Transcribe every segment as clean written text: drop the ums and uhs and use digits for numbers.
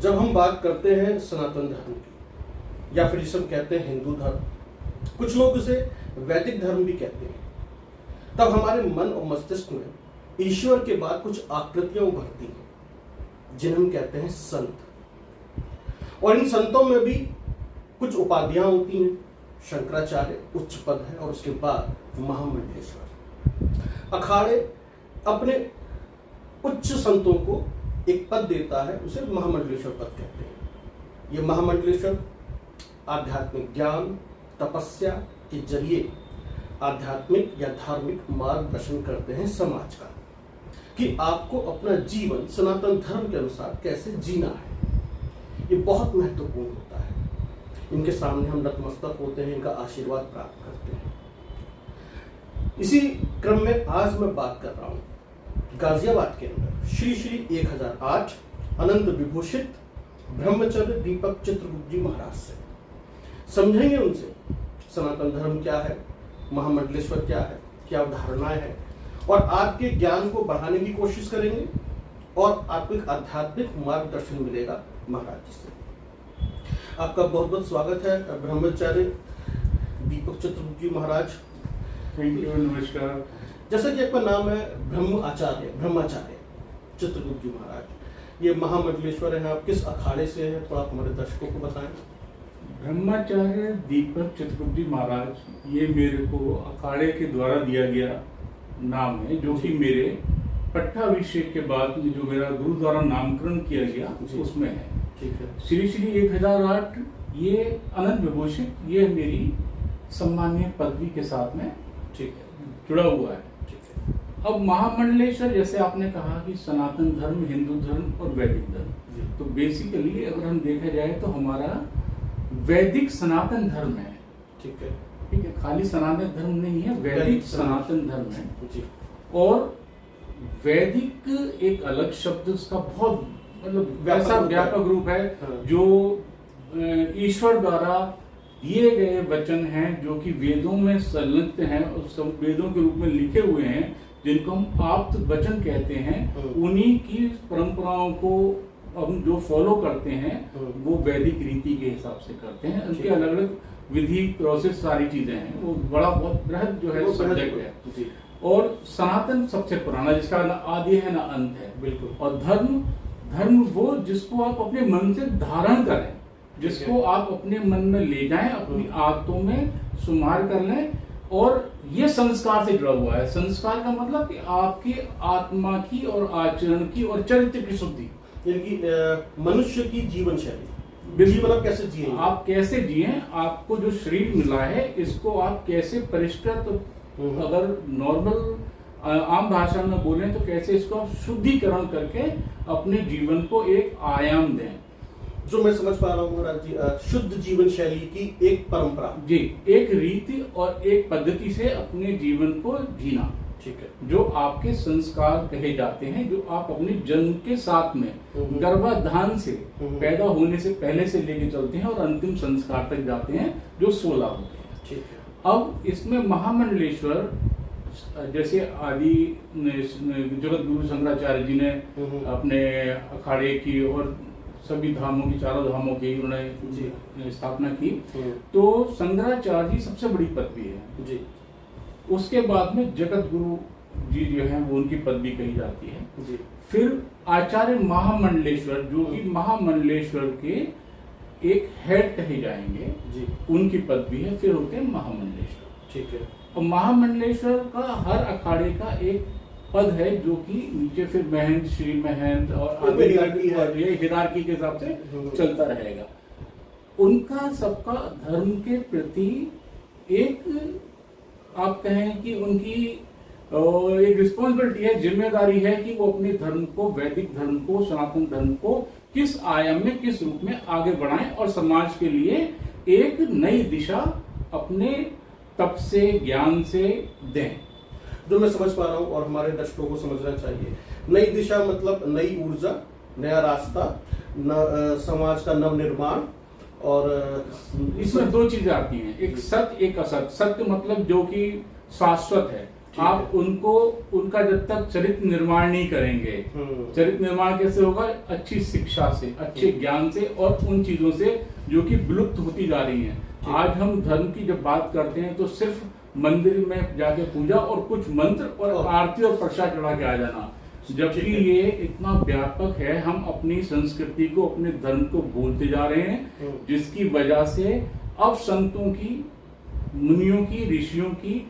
जब हम बात करते हैं सनातन धर्म की या फिर जिसे हम कहते हैं हिंदू धर्म, कुछ लोग इसे वैदिक धर्म भी कहते हैं, तब हमारे मन और मस्तिष्क में ईश्वर के बाद कुछ आकृतियां उभरती हैं जिन्हें हम कहते हैं संत। और इन संतों में भी कुछ उपाधियां होती हैं। शंकराचार्य उच्च पद है और उसके बाद महामंडलेश्वर। अखाड़े अपने उच्च संतों को एक पद देता है, उसे महामंडलेश्वर पद कहते हैं। ये महामंडलेश्वर आध्यात्मिक ज्ञान तपस्या के जरिए आध्यात्मिक या धार्मिक मार्गदर्शन करते हैं समाज का, कि आपको अपना जीवन सनातन धर्म के अनुसार कैसे जीना है। ये बहुत महत्वपूर्ण होता है। इनके सामने हम नतमस्तक होते हैं, इनका आशीर्वाद प्राप्त करते हैं। इसी क्रम में आज मैं बात कर रहा हूं गाजियाबाद के अंदर श्री श्री 1008 अनंत विभूषित ब्रह्मचर्य दीपक चित्रगुप्त जी महाराज से। समझेंगे उनसे सनातन धर्म क्या है, महामंडलेश्वर क्या है, क्या अवधारणाएं हैं, और आपके ज्ञान को बढ़ाने की कोशिश करेंगे और आपको एक आध्यात्मिक मार्गदर्शन मिलेगा महाराज जी से। आपका बहुत बहुत स्वागत है ब्रह्मचार्य दीपक चित्रगुप्त जी महाराज। थैंक यू, नमस्कार। जैसा कि आपका नाम है ब्रह्माचार्य चित्रगुप्त जी महाराज, ये महामंडलेश्वर है, आप किस अखाड़े से हैं, थोड़ा हमारे दर्शकों को बताएं। ब्रह्माचार्य दीपक चित्रगुप्त जी महाराज ये मेरे को अखाड़े के द्वारा दिया गया नाम है, जो कि मेरे पट्टाभिषेक के बाद जो मेरा गुरु द्वारा नामकरण किया गया उसमें है। ठीक है। श्री श्री 1008 ये अनंत विभूषित, ये मेरी सम्मानीय पदवी के साथ में ठीक है जुड़ा हुआ है। ठीक है। अब महामंडलेश्वर, जैसे आपने कहा कि सनातन धर्म, हिंदू धर्म और वैदिक धर्म, तो बेसिकली अगर हम देखा जाए तो हमारा वैदिक सनातन धर्म है। ठीक है। ठीक है, खाली सनातन धर्म नहीं है, वैदिक सनातन धर्म है जी। और वैदिक एक अलग शब्द, उसका बहुत मतलब वैसा व्यापक रूप है जो ईश्वर द्वारा दिए गए वचन हैं, जो कि वेदों में संलग्न हैं और सब वेदों के रूप में लिखे हुए हैं, जिनको हम आप्त वचन कहते हैं। उन्हीं की परंपराओं को हम जो फॉलो करते हैं वो वैदिक रीति के हिसाब से करते हैं। उनके अलग अलग विधि, प्रोसेस, सारी चीजें हैं। वो बड़ा बहुत बृहद जो है सब्जेक्ट है। और सनातन सबसे पुराना, जिसका ना आदि है ना अंत है। बिल्कुल। और धर्म वो जिसको आप अपने मन से धारण करें, जिसको आप अपने मन में ले जाएं, अपनी आदतों में शुमार कर लें। और ये संस्कार से जुड़ा हुआ है। संस्कार का मतलब कि आपकी आत्मा की और आचरण की और चरित्र की शुद्धि, यानी मनुष्य की जीवन शैली, जीवन आप कैसे जिए, आप कैसे जिए, आपको जो शरीर मिला है इसको आप कैसे परिष्कृत, अगर नॉर्मल आम भाषा में बोलें तो कैसे इसको आप शुद्धिकरण करके अपने जीवन को एक आयाम दें। जो मैं समझ पा रहा हूँ महाराज जी, शुद्ध जीवन शैली की एक परंपरा जी, एक रीति और एक पद्धति से अपने जीवन को जीना। ठीक है। जो आपके संस्कार कहे जाते हैं, जो आप अपने जन्म के साथ में गर्भाधान से पैदा होने से पहले से लेके चलते हैं और अंतिम संस्कार तक जाते हैं, जो 16 होते हैं। ठीक है। अब इसमें महामंडलेश्वर, जैसे आदि जगत गुरु शंकराचार्य जी ने अपने अखाड़े की और सभी धामों की, चारों धामों की उन्होंने स्थापना की, तो शंकराचार्य जी सबसे बड़ी पदवी है जी। उसके बाद में जगत गुरु जी जो है वो उनकी पदवी कही जाती है जी। फिर आचार्य महामंडलेश्वर, जो कि महामंडलेश्वर के एक हेड कहे जाएंगे जी, उनकी पदवी है। फिर होते हैं महामंडलेश्वर। ठीक है। और महामंडलेश्वर का हर अखाड़े का एक पद है, जो कि नीचे फिर महंत, श्री महंत और हिरार्की के हिसाब से चलता रहेगा। उनका सबका धर्म के प्रति एक, आप कहें कि उनकी एक रिस्पॉन्सिबिलिटी है, जिम्मेदारी है कि वो अपने धर्म को, वैदिक धर्म को, सनातन धर्म को किस आयाम में, किस रूप में आगे बढ़ाएं और समाज के लिए एक नई दिशा अपने तप से, ज्ञान से दें। जो मैं समझ पा रहा हूँ और हमारे दर्शकों को समझना चाहिए, नई दिशा मतलब नई ऊर्जा, नया रास्ता, समाज का नव निर्माण। और इसमें दो चीजें आती हैं, एक सत्य, एक असत्य। सत्य मतलब जो कि शाश्वत है, आप उनको उनका जब तक चरित्र निर्माण नहीं करेंगे, चरित्र निर्माण कैसे होगा? अच्छी शिक्षा से, अच्छे ज्ञान से और उन चीजों से जो कि विलुप्त होती जा रही हैं। आज हम धर्म की जब बात करते हैं तो सिर्फ मंदिर में जाके पूजा और कुछ मंत्र और आरती और प्रसाद चढ़ा के आ जाना, जबकि ये इतना व्यापक है। हम अपनी संस्कृति को, अपने धर्म को भूलते जा रहे हैं, जिसकी वजह से अब संतों की, मुनियों की, ऋषियों की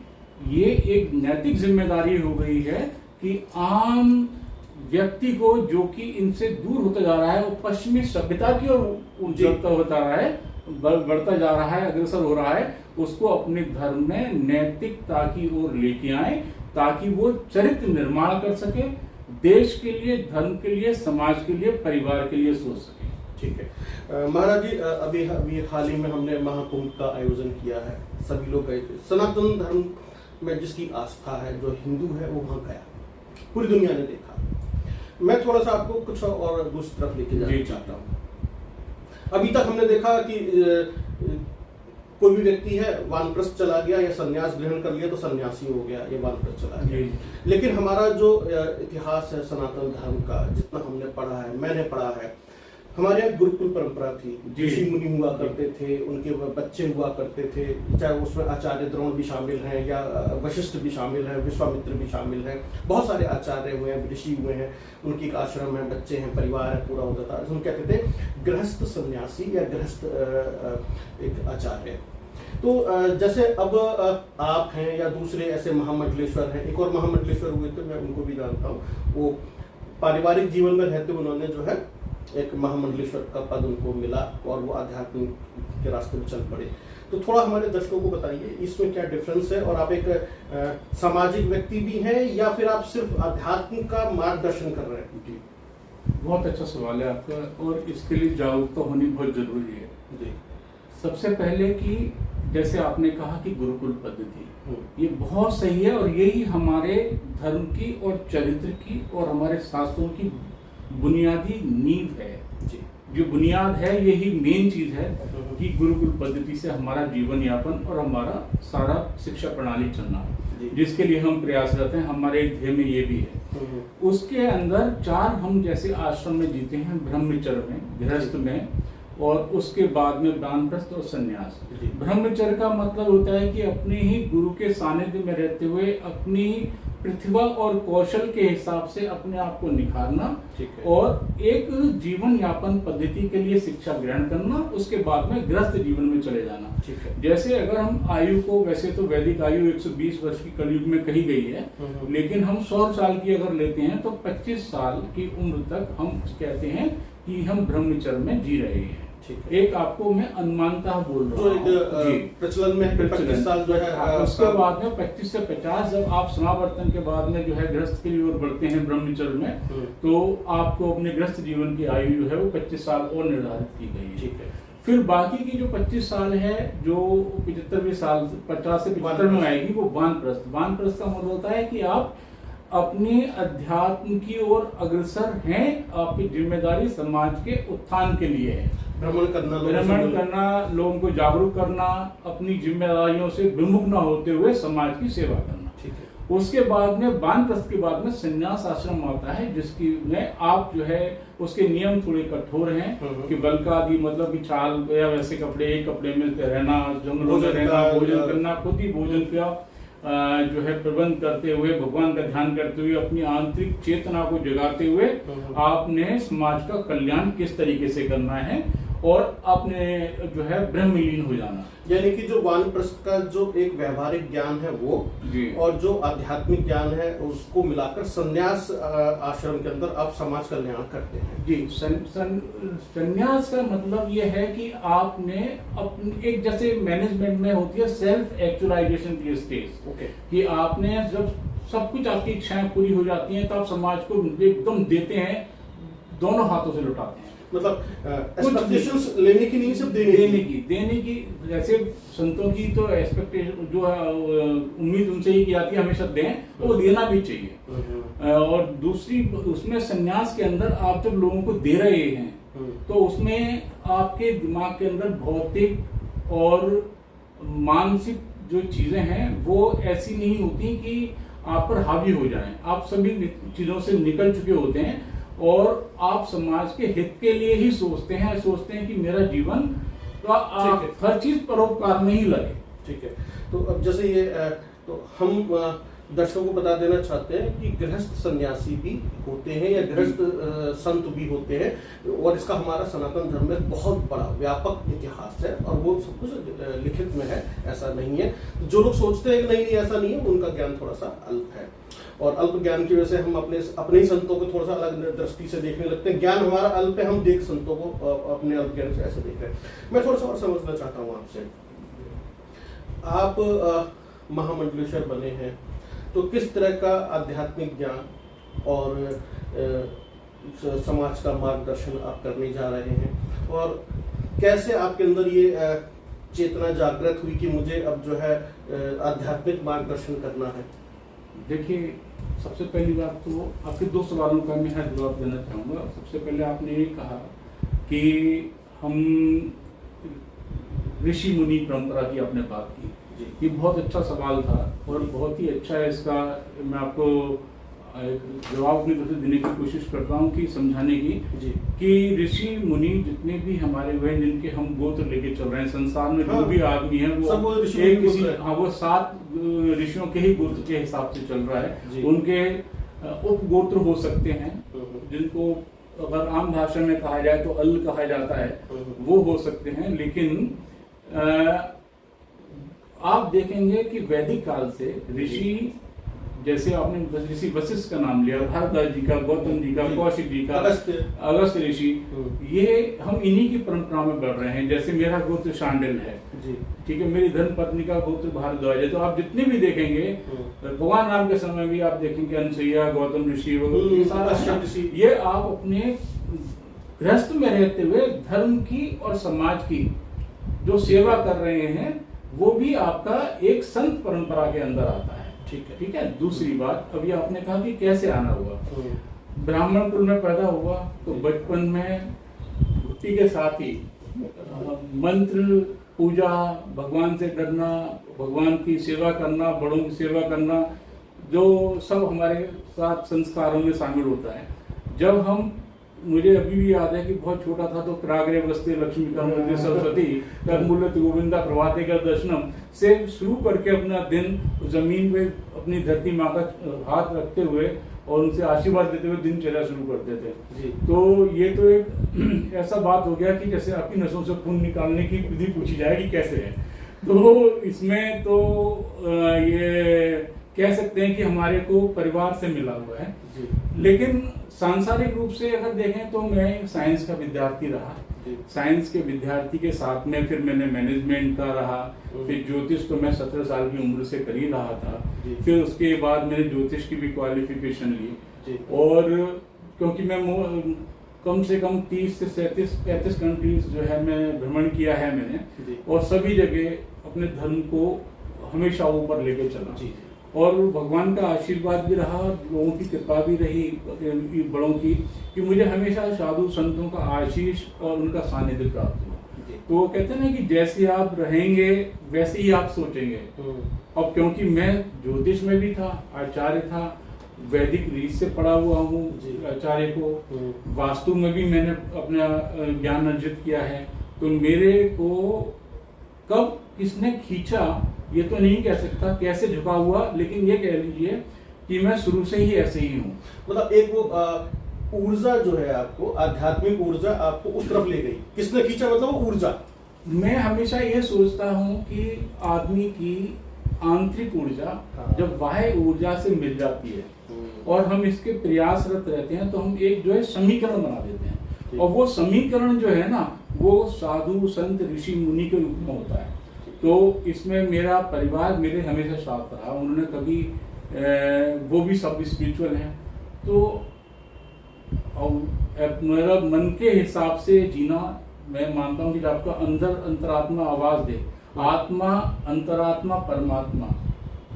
ये एक नैतिक जिम्मेदारी हो गई है कि आम व्यक्ति को, जो कि इनसे दूर होता जा रहा है, वो पश्चिमी सभ्यता की ओर बढ़ता जा रहा है, अग्रसर हो रहा है, उसको अपने धर्म में नैतिकता की ओर लेके आए, ताकि वो चरित्र निर्माण कर सके, देश के लिए, धर्म के लिए, समाज के लिए, परिवार के लिए सोच सके। ठीक है महाराज जी, अभी हाल ही में हमने महाकुंभ का आयोजन किया है, सभी लोग गए थे। सनातन धर्म में जिसकी आस्था है, जो हिंदू है, वो वहां गया, पूरी दुनिया ने देखा। मैं थोड़ा सा आपको कुछ और दूसरी तरफ लेके जाना चाहता हूँ। अभी तक हमने देखा कि कोई भी व्यक्ति है, वानप्रस्थ चला गया या संन्यास ग्रहण कर लिया तो सन्यासी हो गया, ये वानप्रस्थ चला गया। लेकिन हमारा जो इतिहास है सनातन धर्म का, जितना हमने पढ़ा है, मैंने पढ़ा है, हमारे यहाँ गुरुकुल परंपरा थी, ऋषि मुनि हुआ करते थे, उनके बच्चे हुआ करते थे, चाहे उसमें आचार्य द्रोण भी शामिल हैं या वशिष्ठ भी शामिल हैं, विश्वामित्र भी शामिल हैं, बहुत सारे आचार्य हुए हैं, ऋषि हुए हैं, उनकी एक आश्रम है, बच्चे हैं, परिवार है, पूरा होता था। हम कहते थे गृहस्थ सन्यासी या गृहस्थ एक आचार्य। तो जैसे अब आप हैं या दूसरे ऐसे महामंडलेश्वर हैं, एक और महामंडलेश्वर हुए थे, मैं उनको भी जानता हूँ, वो पारिवारिक जीवन में रहते उन्होंने जो है एक महामंडलेश्वर का पद उनको मिला और वो आध्यात्मिक के रास्ते में चल पड़े। तो थोड़ा हमारे दर्शकों को बताइए इसमें क्या डिफरेंस है, और आप एक सामाजिक व्यक्ति भी हैं या फिर आप सिर्फ आध्यात्म का मार्गदर्शन कर रहे हैं? जी, बहुत अच्छा सवाल है आपका, और इसके लिए जागरूकता होनी बहुत जरूरी है। जी, सबसे पहले कि जैसे आपने कहा कि गुरुकुल पद्धति, ये बहुत सही है, और यही हमारे धर्म की और चरित्र की और हमारे शास्त्रों की बुनियादी नींव है। जी, जो बुनियाद है, यही मेन चीज है कि गुरुकुल पद्धति से हमारा जीवन यापन और हमारा सारा शिक्षा प्रणाली चलना, जिसके लिए हम प्रयासरत हैं। हमारे ध्येय में ये भी है। उसके अंदर 4 हम जैसे आश्रम में जीते हैं, ब्रह्मचर्य में, गृहस्थ में, और उसके बाद में वानप्रस्थ और संन्यास। ब्रह्मचर्य का मतलब होता है कि अपने ही गुरु के सानिध्य में रहते हुए अपनी प्रतिभा और कौशल के हिसाब से अपने आप को निखारना, और एक जीवन यापन पद्धति के लिए शिक्षा ग्रहण करना, उसके बाद में गृहस्थ जीवन में चले जाना। जैसे अगर हम आयु को, वैसे तो वैदिक आयु 120 वर्ष की कलयुग में कही गई है, लेकिन हम 100 साल की अगर लेते हैं तो 25 साल की उम्र तक हम कहते हैं कि हम ब्रह्मचर्य में जी रहे हैं। एक आपको मैं अनुमानता बोल रहा हूँ, प्रचलन में 25 साल जो है। उसके बाद में 25 से 50 जब आप समावर्तन के बाद में जो है गृहस्थ की ओर बढ़ते हैं ब्रह्मचर्य में, तो आपको अपने गृहस्थ जीवन की आयु जो है वो 25 साल और निर्धारित की गई है। फिर बाकी की जो 25 साल है, जो 75वें साल 50 से 75 में आएगी, वो वानप्रस्थ। वानप्रस्थ का मतलब होता है कि आप अपने अध्यात्म की ओर अग्रसर हैं, आपकी जिम्मेदारी समाज के उत्थान के लिए है। भ्रमण करना, लोगों को जागरूक करना, अपनी जिम्मेदारियों से विमुख न होते हुए समाज की सेवा करना। ठीक है। उसके बाद में वानप्रस्थ के बाद में संन्यास आश्रम आता है, जिसकी में आप जो है उसके नियम थोड़े कठोर हैं कि बल्कि आदि मतलब कि छाल या वैसे कपड़े, एक कपड़े में रहना, जंगलों में रहना, भोजन करना, खुद ही भोजन का जो है प्रबंध करते हुए, भगवान का ध्यान करते हुए, अपनी आंतरिक चेतना को जगाते हुए आपने समाज का कल्याण किस तरीके से करना है, और आपने जो है ब्रह्मलीन हो जाना। यानी कि जो वानप्रस्थ का जो एक व्यवहारिक ज्ञान है वो, और जो आध्यात्मिक ज्ञान है उसको मिलाकर संन्यास आश्रम के अंदर आप समाज कल्याण करते हैं। जी, संन्यास का मतलब ये है कि आपने अपने एक, जैसे मैनेजमेंट में होती है सेल्फ एक्चुअलाइजेशन की स्टेज, कि आपने जब सब कुछ आपकी इच्छाएं पूरी हो जाती हैं तो आप समाज को एकदम देते हैं, दोनों हाथों से लुटाते हैं। मतलब एक्सपेक्टेशंस लेने की नहीं, सिर्फ देने की। जैसे संतों की तो एक्सपेक्टेशन जो है उम्मीद उनसे ही की जाती है, हमेशा दें, वो देना भी चाहिए। और दूसरी, उसमें संन्यास के अंदर आप जब लोगों को दे रहे हैं तो उसमें आपके दिमाग के अंदर भौतिक और मानसिक जो चीजें हैं वो ऐसी नहीं होती कि आप पर हावी हो जाएं। आप सभी चीजों से निकल चुके होते हैं और आप समाज के हित के लिए ही सोचते हैं कि मेरा जीवन तो आप हर चीज परोपकार में ही लगे। ठीक है, तो अब जैसे ये तो हम दर्शकों को बता देना चाहते हैं कि गृहस्थ सन्यासी भी होते हैं या गृहस्थ संत भी होते हैं, और इसका हमारा सनातन धर्म में बहुत बड़ा व्यापक इतिहास है और वो सब कुछ लिखित में है, ऐसा नहीं है। जो लोग सोचते हैं कि नहीं ऐसा नहीं है, उनका ज्ञान थोड़ा सा अल्प है, और अल्प ज्ञान की वजह से हम अपने ही संतों को थोड़ा सा अलग दृष्टि से देखने लगते हैं। ज्ञान हमारा अल्प है, हम देख संतों को अपने अल्प ज्ञान से ऐसे देख रहे हैं। मैं थोड़ा सा और समझना चाहता हूँ आपसे, आप महामंडलेश्वर बने हैं, तो किस तरह का आध्यात्मिक ज्ञान और समाज का मार्गदर्शन आप करने जा रहे हैं, और कैसे आपके अंदर ये चेतना जागृत हुई कि मुझे अब जो है आध्यात्मिक मार्गदर्शन करना है? देखिए, सबसे पहली बात तो आपके दो सवालों का मैं जवाब देना चाहूँगा। सबसे पहले आपने ये कहा कि हम ऋषि मुनि परंपरा की आपने बात की, ये बहुत अच्छा सवाल था और बहुत ही अच्छा है। इसका मैं आपको जवाब अपनी तरफ से देने की कोशिश करता हूँ कि समझाने की कि ऋषि मुनि जितने भी हमारे हुए, जिनके हम गोत्र लेके चल रहे हैं, संसार में जो भी आदमी है वो एक किसी वो 7 ऋषियों के ही गोत्र के हिसाब से चल रहा है। उनके उप गोत्र हो सकते हैं, जिनको अगर आम भाषा में कहा जाए तो अल कहा जाता है, वो हो सकते हैं। लेकिन आप देखेंगे कि वैदिक काल से ऋषि, जैसे आपने ऋषि वशिष्ठ का नाम लिया, भारद्वाज जी का, गौतम जी का, कौशिक जी का, अगस्त ऋषि, ये हम इन्हीं की परंपरा में बढ़ रहे हैं। जैसे मेरा गोत्र शांडिल है, ठीक है, मेरी धर्म पत्नी का गोत्र भारद्वाज है। तो आप जितने भी देखेंगे भगवान राम के समय भी आप देखेंगे अनसुईया, गौतम ऋषि, ये आप अपने गृहस्थ में रहते हुए धर्म की और समाज की जो सेवा कर रहे हैं, वो भी आपका एक संत परंपरा के अंदर आता है। ठीक है। दूसरी बात, अभी आपने कहा कि कैसे आना हुआ, ब्राह्मण कुल में पैदा हुआ तो बचपन में घुट्टी के साथ ही मंत्र, पूजा, भगवान से डरना, भगवान की सेवा करना, बड़ों की सेवा करना, जो सब हमारे साथ संस्कारों में शामिल होता है। जब हम, मुझे अभी भी याद है कि बहुत छोटा था तो प्राग्रे वस्ते लक्ष्मी का सरस्वती मूलत गोविंदा प्रभाते का दर्शनम से शुरू करके अपना दिन जमीन पे अपनी धरती माँ का हाथ रखते हुए और उनसे आशीर्वाद देते हुए दिनचर्या शुरू करते थे। तो ये तो एक ऐसा बात हो गया कि जैसे आपकी नसों से खून निकालने की विधि पूछी जाए कि कैसे है। तो इसमें तो ये कह सकते हैं कि हमारे को परिवार से मिला हुआ है। लेकिन सांसारिक रूप से अगर देखें तो मैं साइंस का विद्यार्थी रहा। साइंस के विद्यार्थी के साथ में फिर मैंने मैनेजमेंट का रहा, फिर ज्योतिष तो मैं 17 साल की उम्र से कर ही रहा था। फिर उसके बाद मैंने ज्योतिष की भी क्वालिफिकेशन ली, और क्योंकि मैं कम से कम 30 से 35 कंट्रीज जो है मैं भ्रमण किया है मैंने, और सभी जगह अपने धर्म को हमेशा ऊपर लेके चला, और भगवान का आशीर्वाद भी रहा, लोगों की कृपा भी रही, बड़ों की, कि मुझे हमेशा साधु संतों का आशीष और उनका सानिध्य प्राप्त हुआ। तो वो कहते हैं ना कि जैसे आप रहेंगे वैसे ही आप सोचेंगे। अब क्योंकि मैं ज्योतिष में भी था, आचार्य था, वैदिक रीत से पढ़ा हुआ हूँ आचार्य को, वास्तु में भी मैंने अपना ज्ञान अर्जित किया है, तो मेरे को कब किसने खींचा ये तो नहीं कह सकता, कैसे झुका हुआ, लेकिन ये कह लीजिए कि मैं शुरू से ही ऐसे ही हूँ। मतलब एक वो ऊर्जा जो है आपको, आध्यात्मिक ऊर्जा आपको उस तरफ ले गई, किसने खींचा, मतलब वो ऊर्जा। मैं हमेशा ये सोचता हूँ कि आदमी की आंतरिक ऊर्जा जब बाह्य ऊर्जा से मिल जाती है और हम इसके प्रयासरत रहते हैं, तो हम एक जो है समीकरण बना देते हैं, और वो समीकरण जो है ना, वो साधु संत ऋषि मुनि के रूप में होता है। तो इसमें मेरा परिवार मेरे हमेशा साथ रहा, उन्होंने कभी वो भी सब स्पिरिचुअल हैं, तो मेरा मन के हिसाब से जीना, मैं मानता हूँ कि आपका अंदर अंतरात्मा आवाज दे, आत्मा, अंतरात्मा, परमात्मा,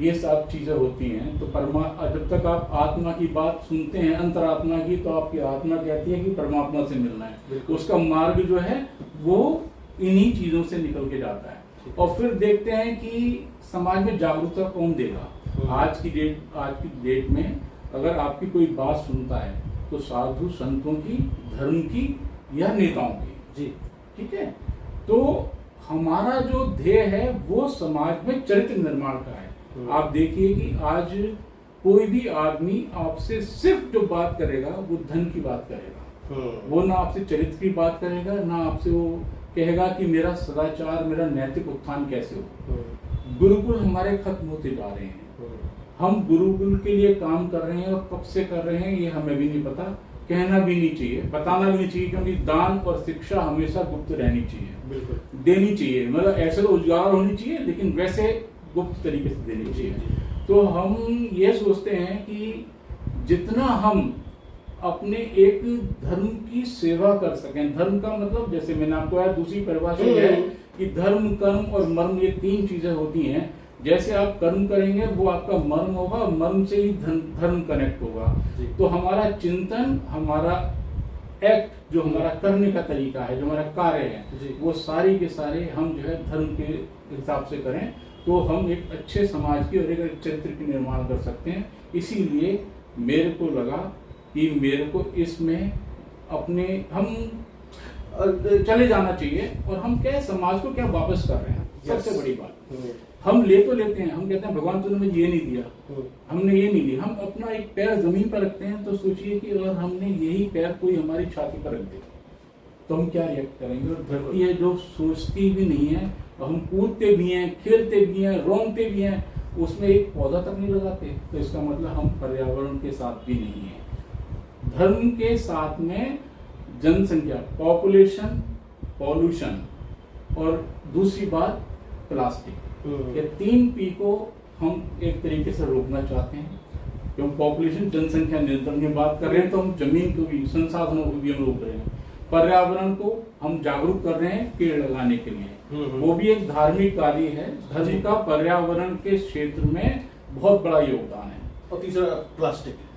ये सब चीजें होती हैं। तो जब तक आप आत्मा की बात सुनते हैं, अंतरात्मा की, तो आपकी आत्मा कहती है कि परमात्मा से मिलना है। उसका मार्ग जो है वो इन्हीं चीजों से निकल के जाता है। और फिर देखते हैं कि समाज में जागरूकता कौन देगा। आज की डेट में अगर आपकी कोई बात सुनता है तो साधु संतों की, धर्म की या नेताओं की। जी, ठीक है। तो हमारा जो ध्येय है वो समाज में चरित्र निर्माण का है। आप देखिए कि आज कोई भी आदमी आपसे सिर्फ जो बात करेगा वो धन की बात करेगा। वो ना आपसे चरित्र की बात करेगा, ना आपसे वो कहेगा कि मेरा सदाचार, मेरा नैतिक उत्थान कैसे हो। गुरुकुल हमारे खत्म होते जा रहे हैं। हम गुरुकुल के लिए काम कर रहे हैं और कब से कर रहे हैं ये हमें भी नहीं पता, कहना भी नहीं चाहिए, बताना भी नहीं चाहिए, क्योंकि दान और शिक्षा हमेशा गुप्त रहनी चाहिए, बिल्कुल देनी चाहिए। मतलब ऐसे तो उजागर होनी चाहिए, लेकिन वैसे गुप्त तरीके से देनी चाहिए। तो हम ये सोचते हैं कि जितना हम अपने एक धर्म की सेवा कर सकें, धर्म का मतलब जैसे मैंने आपको यार दूसरी परिभाषा है कि धर्म, कर्म और मर्म ये तीन चीजें होती हैं। जैसे आप कर्म करेंगे वो आपका मर्म होगा, मर्म से ही धर्म कनेक्ट होगा। तो हमारा चिंतन, हमारा एक्ट, जो हमारा करने का तरीका है, जो हमारा कार्य है, वो सारी के सारे हम जो है धर्म के हिसाब से करें तो हम एक अच्छे समाज की और एक चरित्र की निर्माण कर सकते हैं। इसीलिए मेरे को लगा कि मेरे को इसमें अपने हम चले जाना चाहिए और हम क्या समाज को क्या वापस कर रहे हैं। सबसे बड़ी बात, हम ले तो लेते हैं, हम कहते हैं भगवान तूने मुझे ये नहीं दिया, हमने ये नहीं दिया। हम अपना एक पैर जमीन पर रखते हैं तो सोचिए कि अगर हमने यही पैर कोई हमारी छाती पर रख दिया तो हम क्या रिएक्ट करेंगे। और धरती है जो सोचती भी नहीं है, और हम कूदते भी हैं, खेलते भी हैं, रोंगते भी हैं, उसमें एक पौधा तक नहीं लगाते, तो इसका मतलब हम पर्यावरण के साथ भी नहीं है। धर्म के साथ में जनसंख्या, पॉपुलेशन, पॉल्यूशन और दूसरी बात प्लास्टिक, ये 3 P को हम एक तरीके से रोकना चाहते हैं। क्योंकि पॉपुलेशन, जनसंख्या नियंत्रण की बात कर रहे हैं तो हम जमीन को भी, संसाधनों को भी हम रोक रहे हैं। पर्यावरण को हम जागरूक कर रहे हैं पेड़ लगाने के लिए, वो भी एक धार्मिक कार्य है। धर्म का पर्यावरण के क्षेत्र में बहुत बड़ा योगदान है। और तीसरा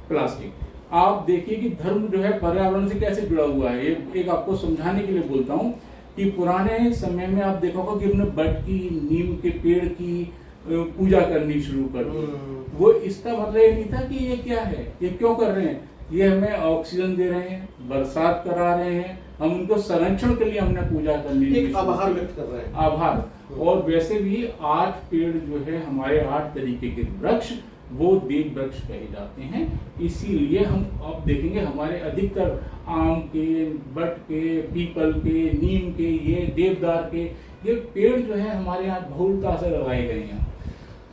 प्लास्टिक। आप देखिए कि धर्म जो है पर्यावरण से कैसे जुड़ा हुआ है। ये एक आपको समझाने के लिए बोलता हूँ कि पुराने समय में आप देखोगे कि हमने बट की, नीम के पेड़ की पूजा करनी शुरू कर दी। वो इसका मतलब ये नहीं था कि ये क्या है, ये क्यों कर रहे हैं, ये हमें ऑक्सीजन दे रहे हैं, बरसात करा रहे हैं, हम उनको संरक्षण के लिए हमने पूजा करनी, एक आभार व्यक्त कर रहे हैं। आभार। और वैसे भी 8 पेड़ जो है हमारे 8 तरीके के वृक्ष, वो देव वृक्ष कहे जाते हैं। इसीलिए हम अब देखेंगे हमारे अधिकतर आम के, बट के, पीपल के, नीम के, ये देवदार के, ये पेड़ जो है हमारे यहाँ बहुलता से लगाए गए हैं।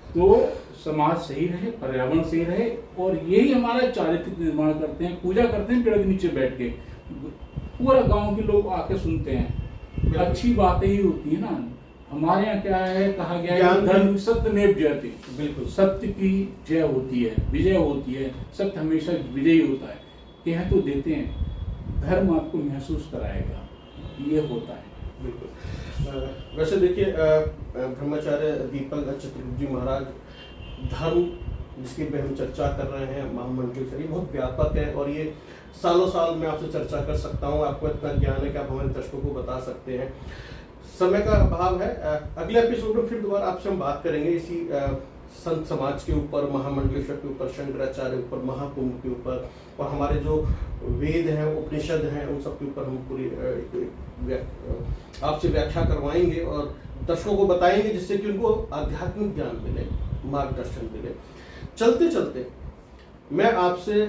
तो समाज सही रहे, पर्यावरण सही रहे, और यही हमारा चारित्रिक निर्माण करते हैं। पूजा करते हैं पेड़ के नीचे बैठ के, पूरा गांव के लोग आके सुनते हैं, अच्छी बातें ही होती है ना। हमारे यहाँ क्या है, कहा गया है धर्म सत्यमेव जयते, बिल्कुल सत्य की जय होती है, विजय होती है, सत्य हमेशा विजयी होता है। कह तो देते हैं, धर्म आपको महसूस कराएगा, ये होता है। बिल्कुल। वैसे देखिए ब्रह्मचार्य दीपक चतुर्वेदी जी महाराज, धर्म जिसकी पे हम चर्चा कर रहे हैं, महामंडलेश्वर, ये बहुत व्यापक है और ये सालों साल मैं आपसे चर्चा कर सकता हूँ। आपको इतना ज्ञान है कि आप हमारे दर्शकों को बता सकते हैं। समय का अभाव है। अगले एपिसोड में फिर दोबारा आपसे हम बात करेंगे इसी संत समाज के ऊपर, महामंडलेश्वर के ऊपर, शंकराचार्य के ऊपर, महाकुंभ के ऊपर, और हमारे जो वेद हैं, उपनिषद हैं, उन सब के ऊपर हम पूरी आपसे व्याख्या करवाएंगे और दर्शकों को बताएंगे, जिससे कि उनको आध्यात्मिक ज्ञान मिले, मार्गदर्शन मिले। चलते चलते मैं आपसे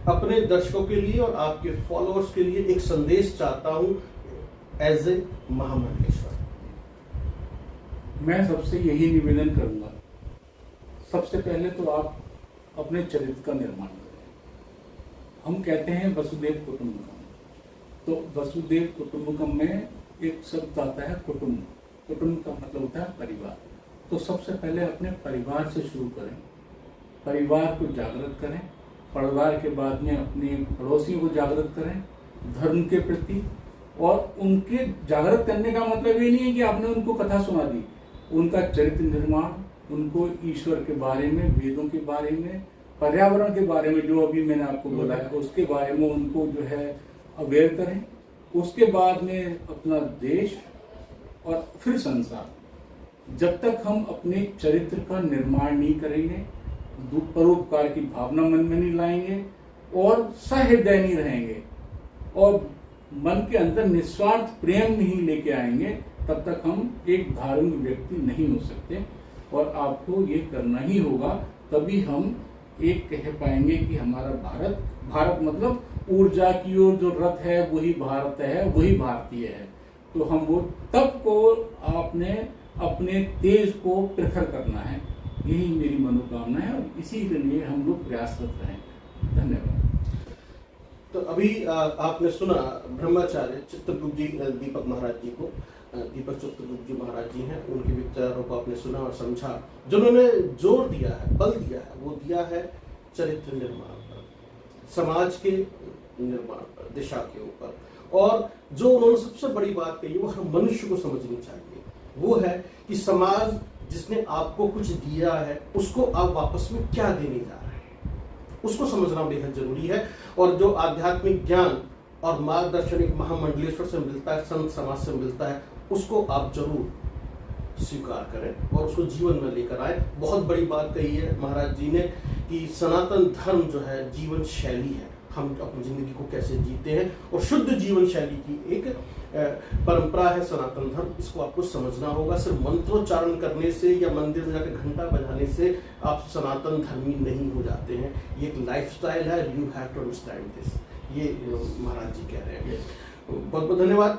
अपने दर्शकों के लिए और आपके फॉलोअर्स के लिए एक संदेश चाहता हूं एज ए महामंडलेश्वर। मैं सबसे यही निवेदन करूंगा, सबसे पहले तो आप अपने चरित्र का निर्माण करें। हम कहते हैं वसुदेव कुटुंबकम, तो वसुदेव कुटुंबकम में एक शब्द आता है कुटुंब। कुटुंब का मतलब होता है परिवार। तो सबसे पहले अपने परिवार से शुरू करें, परिवार को जागृत करें, परिवार के बाद में अपने पड़ोसियों को जागृत करें धर्म के प्रति। और उनके जागृत करने का मतलब ये नहीं है कि आपने उनको कथा सुना दी, उनका चरित्र निर्माण, उनको ईश्वर के बारे में, वेदों के बारे में, पर्यावरण के बारे में, जो अभी मैंने आपको बताया, उसके बारे में उनको जो है अवेयर करें। उसके बाद में अपना देश और फिर संसार, जब तक हम अपने चरित्र का निर्माण नहीं करेंगे, परोपकार की भावना मन में नहीं लाएंगे और सहृदय नहीं रहेंगे और मन के अंदर निस्वार्थ प्रेम नहीं लेके आएंगे, तब तक हम एक धार्मिक व्यक्ति नहीं हो सकते। और आपको ये करना ही होगा, तभी हम एक कह पाएंगे कि हमारा भारत मतलब ऊर्जा की ओर जो रथ है वही भारत है, वही भारतीय है। तो हम वो तब को आपने अपने तेज को प्रखर करना है, यही मेरी मनोकामना है और इसी के लिए हम लोग प्रयासरत रहें। धन्यवाद। तो अभी आपने सुना ब्रह्माचार्य चित्रगुप्त जी दीपक महाराज जी को, दीपक चित्रगुप्त जी महाराज जी हैं, उनके विचारों को आपने सुना और समझा। जिन्होंने जोर दिया है, बल दिया है, वो दिया है चरित्र निर्माण पर, समाज के निर्माण पर, दिशा के ऊपर। और जो उन्होंने सबसे बड़ी बात कही वो हर मनुष्य को समझनी चाहिए, वो है कि समाज जिसने आपको कुछ दिया है उसको आप वापस में क्या देने जा रहे हैं, उसको समझना बेहद जरूरी है। और जो आध्यात्मिक ज्ञान और मार्गदर्शन एक महामंडलेश्वर से मिलता है, संत समाज से मिलता है, उसको आप जरूर स्वीकार करें और उसको जीवन में लेकर आए। बहुत बड़ी बात कही है महाराज जी ने कि सनातन धर्म जो है जीवन शैली है, हम अपनी जिंदगी को कैसे जीते हैं, और शुद्ध जीवन शैली की एक परंपरा है सनातन धर्म। इसको आपको समझना होगा। सिर्फ मंत्रोच्चारण करने से या मंदिर में जाकर घंटा बजाने से आप सनातन धर्मी नहीं हो जाते हैं। ये एक लाइफस्टाइल है, you have to understand this. ये महाराज जी कह रहे हैं। बहुत बहुत धन्यवाद।